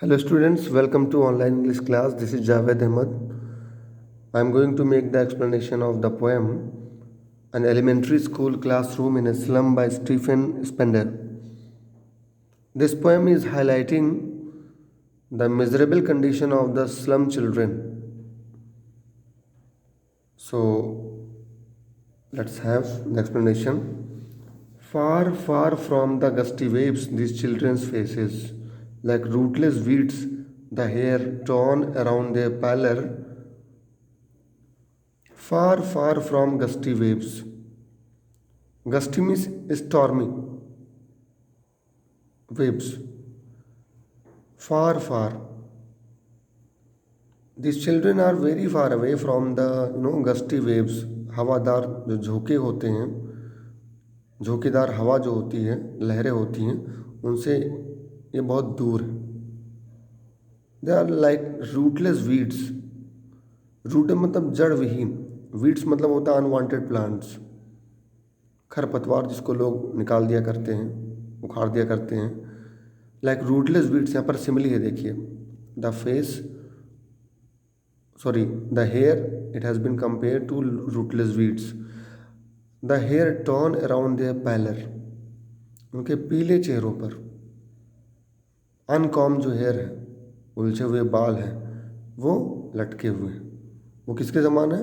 Hello students, welcome to online English class. This is Javed Ahmed. I am going to make the explanation of the poem An Elementary School Classroom in a Slum by Stephen Spender. This poem is highlighting the miserable condition of the slum children. So let's have the explanation. Far, far from the gusty waves, these children's faces, like rootless weeds, the hair torn around their pallor, far, far from gusty waves. Gusty means stormy waves. Far, far. These children are very far away from the gusty waves. हवादार जो झोंके होते हैं, झोंकेदार हवा जो होती है, लहरें होती हैं, उनसे ये बहुत दूर है. They are like rootless weeds. Root मतलब जड़ विहीन, वीड्स मतलब होता है अनवांटेड प्लांट्स, खरपतवार जिसको लोग निकाल दिया करते हैं, उखाड़ दिया करते हैं. लाइक रूटलेस वीड्स, यहाँ पर सिमिली है देखिए. The face the hair, it has been compared to rootless weeds. The hair torn around their pallor, उनके पीले चेहरों पर. अनकॉम जो हेयर है, उलझे हुए बाल हैं, वो लटके हुए हैं. वो किसके समान है?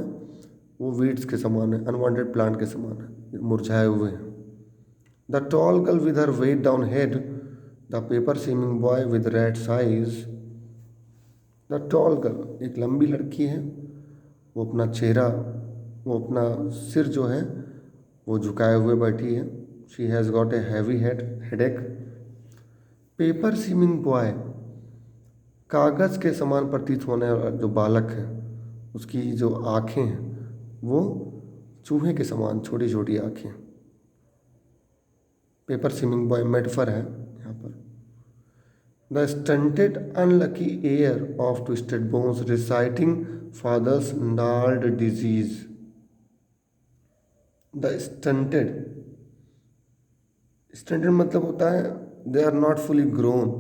वो वीड्स के समान है, अनवांटेड प्लांट के समान है, मुरझाए हुए हैं. The tall girl with her weighed down head, the paper seeming boy with rat's eyes. The tall girl, एक लंबी लड़की है, वो अपना चेहरा, वो अपना सिर जो है वो झुकाए हुए बैठी है. She has got a heavy headache. Paper seeming boy, कागज़ के समान प्रतीत होने वाला जो बालक है, उसकी जो आँखें हैं वो चूहे के समान छोटी छोटी आँखें. पेपर सीमिंग बॉय मेटाफर है यहाँ पर. The stunted, unlucky heir of twisted bones reciting father's gnarled disease. The stunted. Stunted मतलब होता है they are not fully grown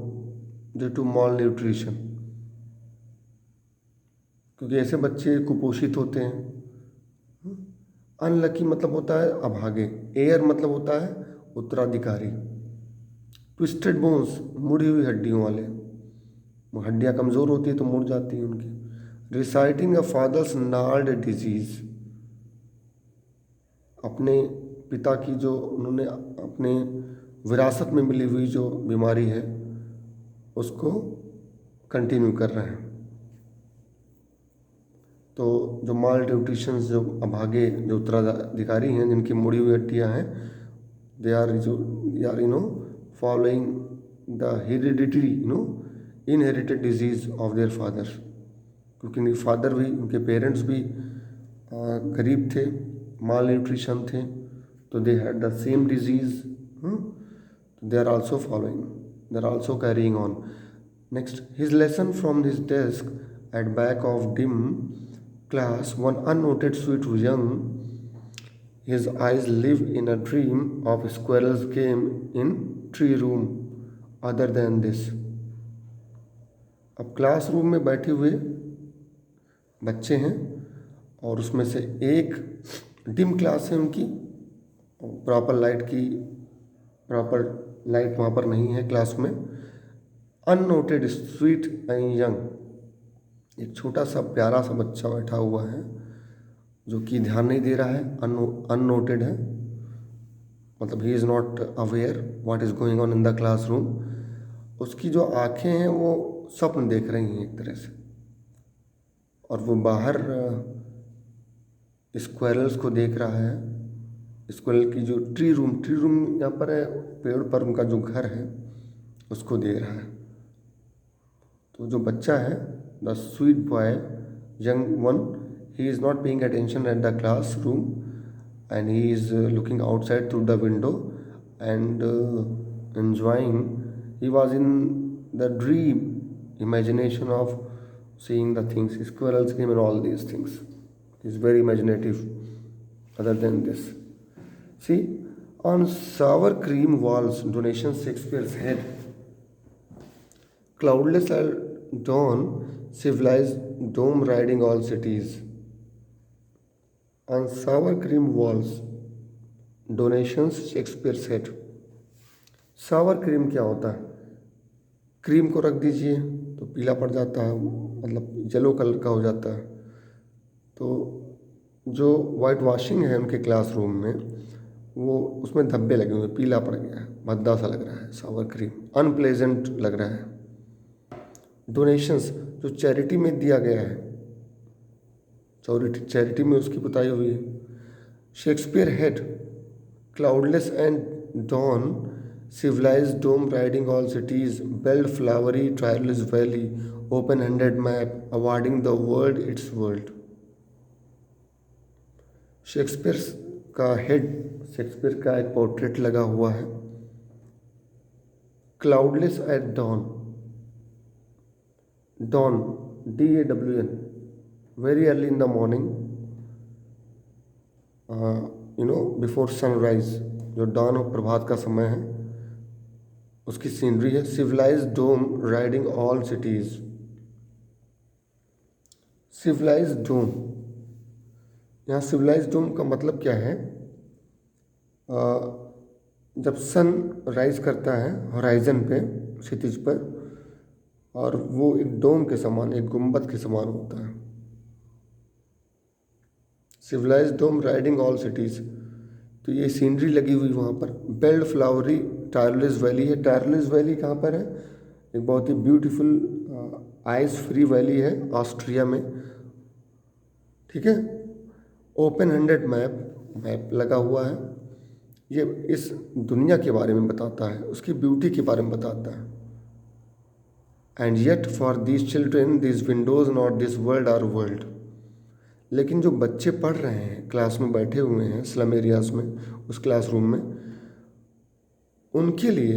due to malnutrition. क्योंकि ऐसे बच्चे कुपोषित होते हैं. अनलकी मतलब होता है अभागे. एयर मतलब होता है उत्तराधिकारी. ट्विस्टेड बोन्स, मुड़ी हुई हड्डियों वाले, हड्डियाँ कमज़ोर होती है तो मुड़ जाती हैं उनकी. रिसाइटिंग अ फादर्स नार्ड डिजीज़, अपने पिता की जो उन्होंने अपने विरासत में मिली हुई जो बीमारी है उसको कंटिन्यू कर रहे हैं. तो जो माल न्यूट्रिशन, जो अभागे, जो उत्तराधिकारी हैं, जिनकी मुड़ी हुई हड्डियाँ हैं, they are following the hereditary inherited disease of their fathers. क्योंकि उनके फादर भी, उनके पेरेंट्स भी गरीब थे, माल न्यूट्रिशन थे, तो they had the same disease. They are also following, they are also carrying on. Next, his lesson from his desk at back of dim class, one unnoted sweet young. His eyes live in a dream of squirrels game in tree room. Other than this, अब classroom में बैठे हुए बच्चे हैं और उसमें से एक डिम क्लास है उनकी, प्रॉपर लाइट वहाँ पर नहीं है क्लास में. अननोटेड स्वीट एंड यंग, एक छोटा सा प्यारा सा बच्चा बैठा हुआ है जो कि ध्यान नहीं दे रहा है, अननोटेड है, मतलब he is not aware what is going on in the classroom. उसकी जो आँखें हैं वो स्वप्न देख रही हैं एक तरह से, और वो बाहर स्क्वायरल्स को देख रहा है. स्क्वायरल की जो ट्री रूम यहाँ पर है, पेड़ पर उनका जो घर है उसको देख रहा है. तो जो बच्चा है, the sweet boy, young one, he is not paying attention at the classroom and he is looking outside through the window and enjoying. He was in the dream imagination of seeing the things, squirrels game and all these things. He is very imaginative. Other than this, see, on sour cream walls, donation Shakespeare's head, cloudless at dawn, civilized dome riding all cities, and sour cream walls, donations Shakespeare set. Sawar cream क्या होता है? Cream को रख दीजिए तो पीला पड़ जाता है, मतलब येलो कलर का हो जाता है। तो जो वाइट वॉशिंग है उनके क्लासरूम में, वो उसमें धब्बे लगे हुए, पीला पड़ गया है, भद्दा सा लग रहा है, सावर क्रीम अनप्लेजेंट लग रहा है। डोनेशंस, जो चैरिटी में दिया गया है, चैरिटी में उसकी पुताई हुई है। Shakespeare head cloudless and dawn, civilized dome riding all cities, belled flowery tireless valley, open-handed map awarding the world its world। Shakespeare का हेड, शेक्सपियर का एक पोर्ट्रेट लगा हुआ है। Cloudless at dawn, dawn DAWN, very early in the morning, before sunrise, जो dawn और प्रभात का समय है, उसकी सीनरी है। Civilized dome riding all cities. Civilized dome, यहाँ सिविलाइज्ड डोम का मतलब क्या है? जब सन राइज करता है होराइजन पे, क्षितिज पर, और वो एक डोम के समान, एक गुंबद के समान होता है। Civilized dome riding all cities, तो ये सीनरी लगी हुई वहाँ पर। बेल्ड फ्लावरी टायरलेस वैली है। टायरलेस वैली कहाँ पर है? एक बहुत ही ब्यूटीफुल आइस फ्री वैली है ऑस्ट्रिया में, ठीक है। ओपन हैंडेड मैप लगा हुआ है। ये इस दुनिया के बारे में बताता है, उसकी ब्यूटी के बारे में बताता है। And yet for this children this windows not this world are world. लेकिन जो बच्चे पढ़ रहे हैं, क्लास में बैठे हुए हैं स्लम एरियाज में, उस क्लासरूम में, उनके लिए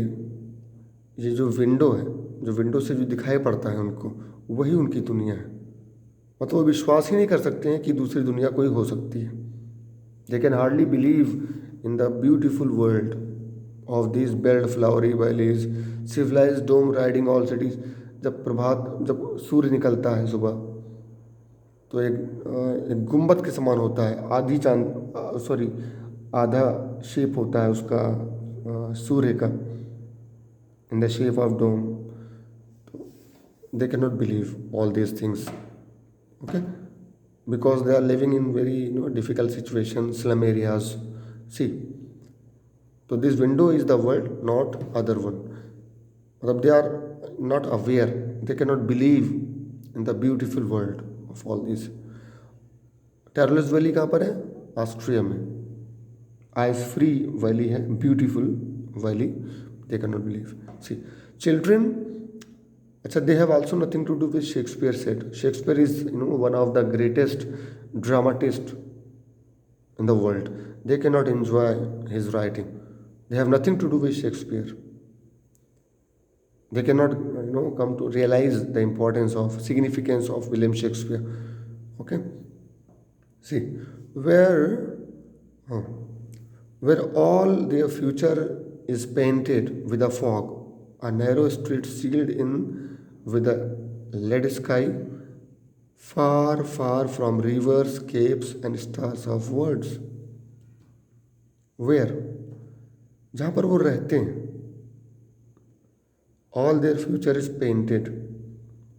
ये जो विंडो है, जो विंडो से जो दिखाई पड़ता है उनको, वही उनकी दुनिया है। मतलब वो विश्वास ही नहीं कर सकते हैं कि दूसरी दुनिया कोई हो सकती है। They can hardly believe in the beautiful world of this belled flowery valleys, civilised dome riding all cities. जब सूर्य निकलता है सुबह, तो एक गुंबद के समान होता है, आधा शेप होता है उसका, सूर्य का, in the shape of dome. They can not believe all these things, okay, because they are living in very difficult situation, slum areas. See, तो this window is the world, not other one. मतलब they are not aware, they can not believe in the beautiful world of all this. Tyrolese valley कहाँ पर है? Austria में। Ice free valley है, beautiful valley, they can not believe. C, children, अच्छा, they have also nothing to do with Shakespeare set. Shakespeare is one of the greatest dramatist in the world. They cannot enjoy his writing. They have nothing to do with Shakespeare. They cannot, come to realize the importance of, significance of William Shakespeare. Okay. See, where all their future is painted with a fog, a narrow street sealed in with a lead sky, far, far from rivers, capes, and stars of words. Where, जहाँ पर वो रहते हैं, all their future is painted,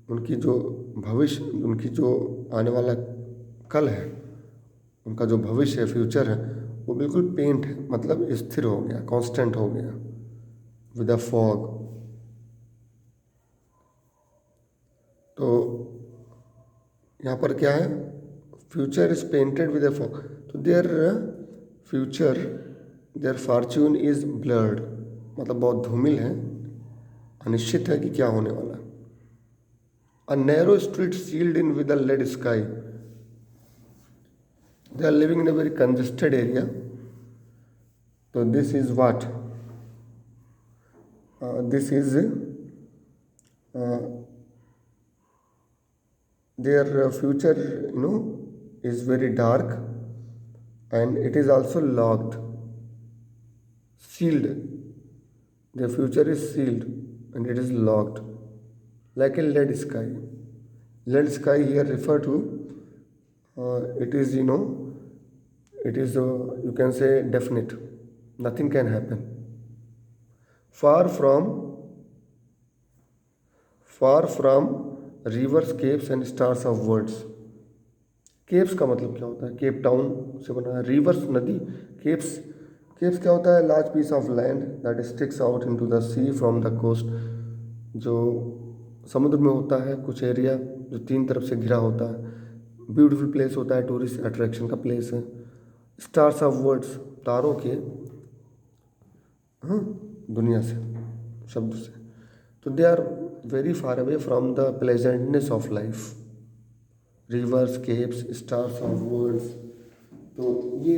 उनकी जो भविष्य, उनकी जो आने वाला कल है, उनका जो भविष्य है, फ्यूचर है, वो बिल्कुल पेंट है, मतलब स्थिर हो गया, कांस्टेंट हो गया, विद अ फॉग। तो यहाँ पर क्या है? Future is painted with a fog. तो their future, their fortune is blurred, मतलब बहुत धूमिल है, अनिश्चित है कि क्या होने वाला है। A narrow street sealed in with a lead sky, they are living in a very congested area. तो this is what, this is their future, is very dark, and it is also locked, sealed. Their future is sealed and it is locked. like a lead sky. Lead sky here refer to it is, it is, you can say, definite, nothing can happen. Far from, far from rivers, caves and stars of words. Keeps का मतलब क्या होता है? Cape Town से बना है. Reverse नदी. Keeps, keeps क्या होता है? Large piece of land that sticks out into the sea from the coast. जो समुद्र में होता है कुछ एरिया जो तीन तरफ से घिरा होता है. ब्यूटीफुल प्लेस होता है, टूरिस्ट अट्रैक्शन का प्लेस है. स्टार्स ऑफ वर्ड्स, तारों के, हाँ, दुनिया से, शब्द से. तो they are very far away from the pleasantness of life. Rivers, capes, stars of words. तो ये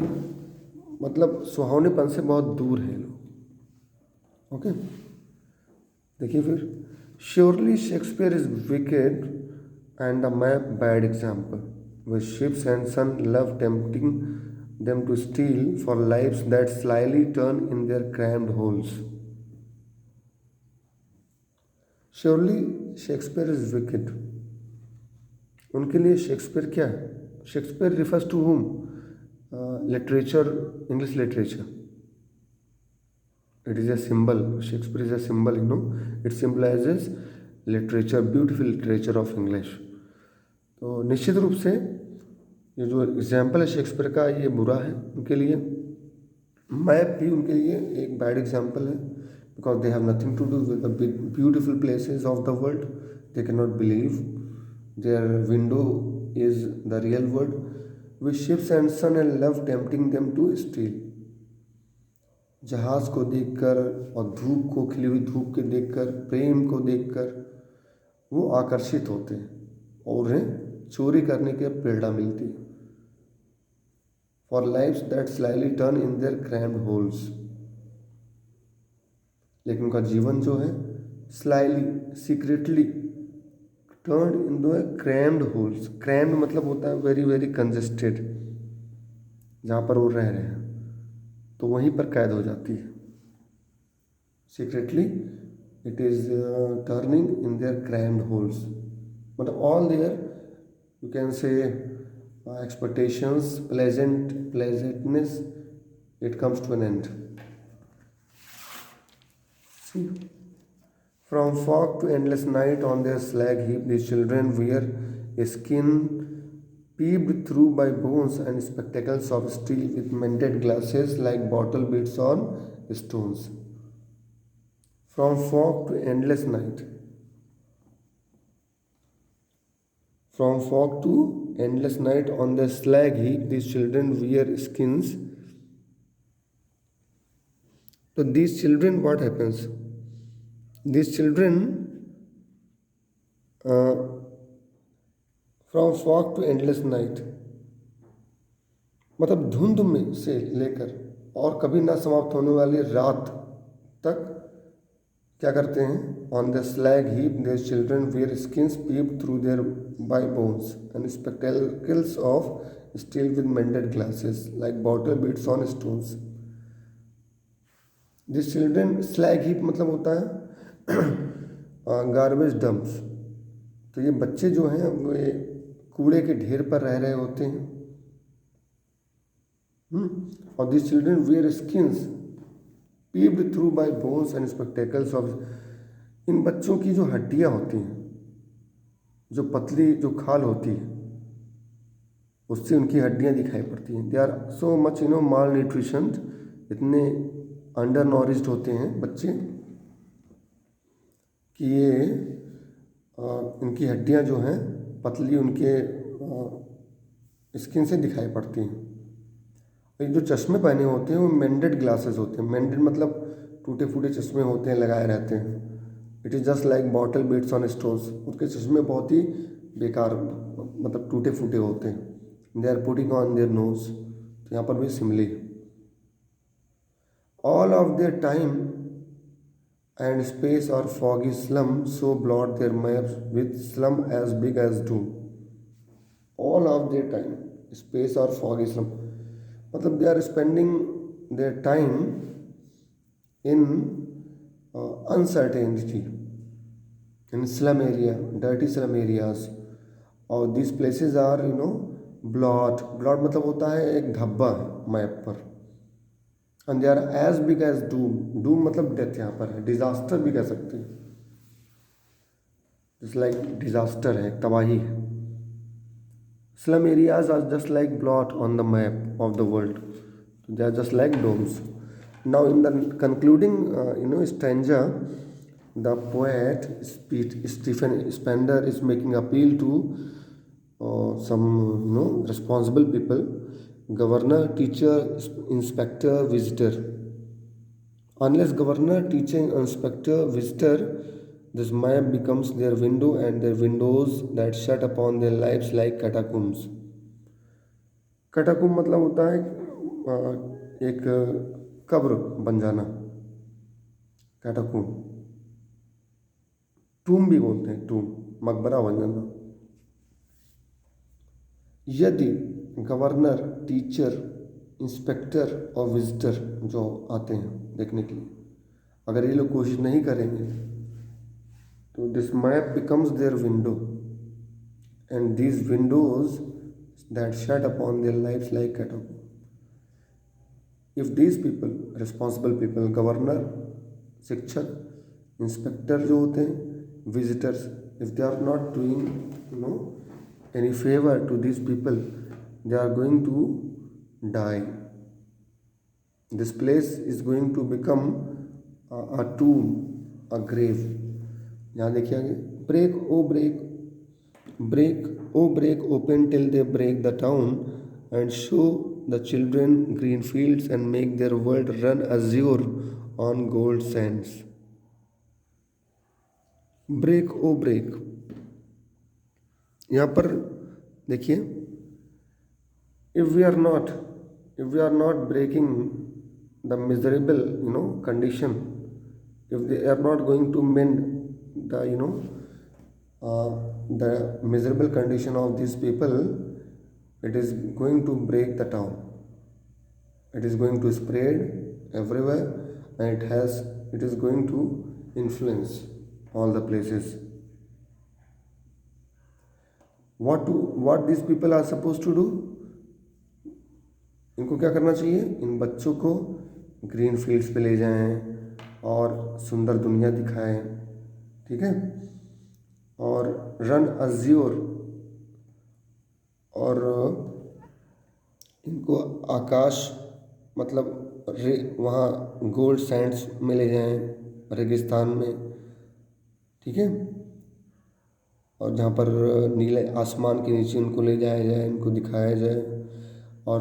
मतलब सुहावनेपन से बहुत दूर है लोग. ओके, देखिए फिर. Surely Shakespeare is wicked and the map bad example. With ships and sun love tempting them to steal for lives that slyly turn in their crammed holes. Surely Shakespeare is wicked. उनके लिए Shakespeare क्या है? Shakespeare refers to whom? Literature, English literature. It is a symbol. Shakespeare is a symbol, It symbolizes literature, beautiful literature of English. तो निश्चित रूप से ये जो एग्जाम्पल है शेक्सपियर का, ये बुरा है उनके लिए. मैप भी उनके लिए एक बैड एग्जाम्पल है, because they have nothing to do with the beautiful places of the world. They can not believe their window is the real world. With ships and sun and love tempting them to steal. जहाज को देखकर और धूप को, खिली हुई धूप के देखकर, प्रेम को देखकर वो आकर्षित होते हैं और उन्हें चोरी करने की प्रेरणा मिलती है. For lives that slyly turn in their cramped holes. लेकिन उनका जीवन जो है slyly, secretly turn in the cramped holes. Cramped मतलब होता है वेरी वेरी कंजेस्टेड, जहाँ पर वो रह रहे हैं तो वहीं पर कैद हो जाती है. Secretly it is turning in their cramped holes. मतलब all their, you can say, expectations, pleasantness, it comes to an end. See, from fog to endless night on their slag heap, these children wear a skin peeped through by bones and spectacles of steel with mended glasses like bottle beads on stones. From fog to endless night. From fog to endless night on the slag heap, these children wear skins. So these children, what happens? These children, from fog to endless night, मतलब धुंध में से लेकर और कभी ना समाप्त होने वाली रात तक क्या करते हैं? On the slag heap their children wear skins peep through their by bones and spectacles of steel with mended glasses like bottle bits on stones. This children, slag heap मतलब होता है गार्बेज डंप्स. तो ये बच्चे जो हैं वे कूड़े के ढेर पर रह रहे होते हैं. और this children wear skins peeped through by bones and spectacles of. इन बच्चों की जो हड्डियाँ होती हैं, जो पतली जो खाल होती है, उससे उनकी हड्डियाँ दिखाई पड़ती हैं. They are so much malnutrition. इतने अंडर नॉरिश्ड होते हैं बच्चे कि ये इनकी हड्डियाँ जो हैं पतली उनके स्किन से दिखाई पड़ती हैं. जो चश्मे पहने होते हैं वो मेंडेड ग्लासेस होते हैं. मेंडेड मतलब टूटे फूटे चश्मे होते हैं, लगाए रहते हैं. It is just like bottle bits on stones. उनके चश्मे बहुत ही बेकार, मतलब टूटे फूटे होते हैं. They are putting on their nose. तो यहाँ पर भी simile. All of their time and space और foggy slum so blot their maps with slum as big as doom. All of their time, space और फॉगी स्लम मतलब they are spending their time in uncertainty. in slum area, dirty slum areas, और these places are blot, blot मतलब होता है एक धब्बा map पर, and they are as big as doom, doom मतलब डेथ यहाँ पर है, डिजास्टर भी कह सकते हैं, just like डिजास्टर है, तबाही है. Slum areas are just like blot on the map of the world. They are just like domes. Now, in the concluding, stanza, the poet Stephen Spender is making appeal to some, responsible people: governor, teacher, inspector, visitor. Unless governor, teacher, inspector, visitor, this map becomes their window, and their windows that shut upon their lives like catacombs. कटाकुम मतलब होता है एक कब्र बन जाना, कैटाकुम. टूम भी बोलते हैं, टूम मकबरा बन जाना. यदि गवर्नर, टीचर, इंस्पेक्टर और विजिटर जो आते हैं देखने के लिए, अगर ये लोग कोशिश नहीं करेंगे तो this map becomes their window, and these windows that shut upon their lives like catacomb. If these people, responsible people, governor, शिक्षक, इंस्पेक्टर जो होते हैं, visitors, if they are not doing any favor to these people, they are going to die. This place is going to become a tomb, a grave. यहाँ देखिए आगे, break, oh break, break, oh break open till they break the town, and show the children green fields and make their world run azure on gold sands. Break, oh break. यहाँ पर देखिए, if we are not breaking the miserable condition, if they are not going to mend the miserable condition of these people, it is going to break the town. It is going to spread everywhere, and it is going to influence all the places. What these people are supposed to do? इनको क्या करना चाहिए? इन बच्चों को green fields पे ले जाएं और सुंदर दुनिया दिखाएं, ठीक है, और रन अज्योर, और इनको आकाश मतलब वहाँ गोल्ड सैंड्स में ले जाएं, रेगिस्तान में, ठीक है, और जहाँ पर नीले आसमान के नीचे उनको ले जाया जाए, इनको दिखाया जाए, और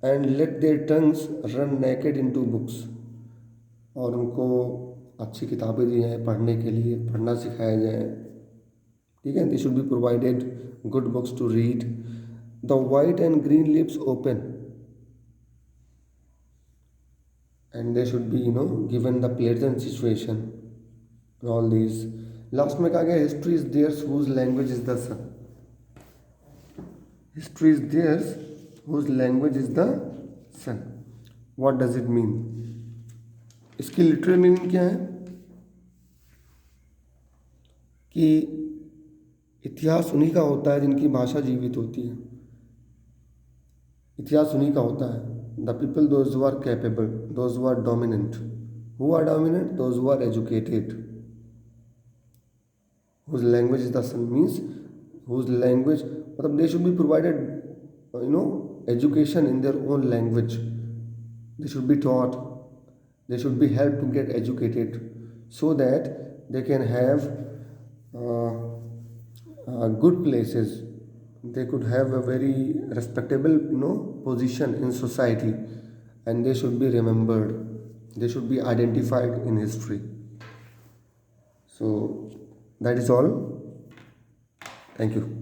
and let their tongues run naked into books, और उनको अच्छी किताबें दी जाए पढ़ने के लिए, पढ़ना सिखाया जाए, ठीक है. They should be provided good books to read. The white and green lips open, and they should be given the pleasant situation, all these. Last में कहा गया, history is theirs whose language is the sun. History is theirs whose language is the sun. What does it mean? इसकी literal meaning क्या है? कि इतिहास उन्हीं का होता है जिनकी भाषा जीवित होती है. इतिहास उन्हीं का होता है. The people those who are capable, those who are dominant. Who are dominant? Those who are educated. whose language is the sun means whose language मतलब they should be provided education in their own language. They should be taught, they should be helped to get educated so that they can have good places. They could have a very respectable position in society, and they should be remembered, they should be identified in history. So that is all. Thank you.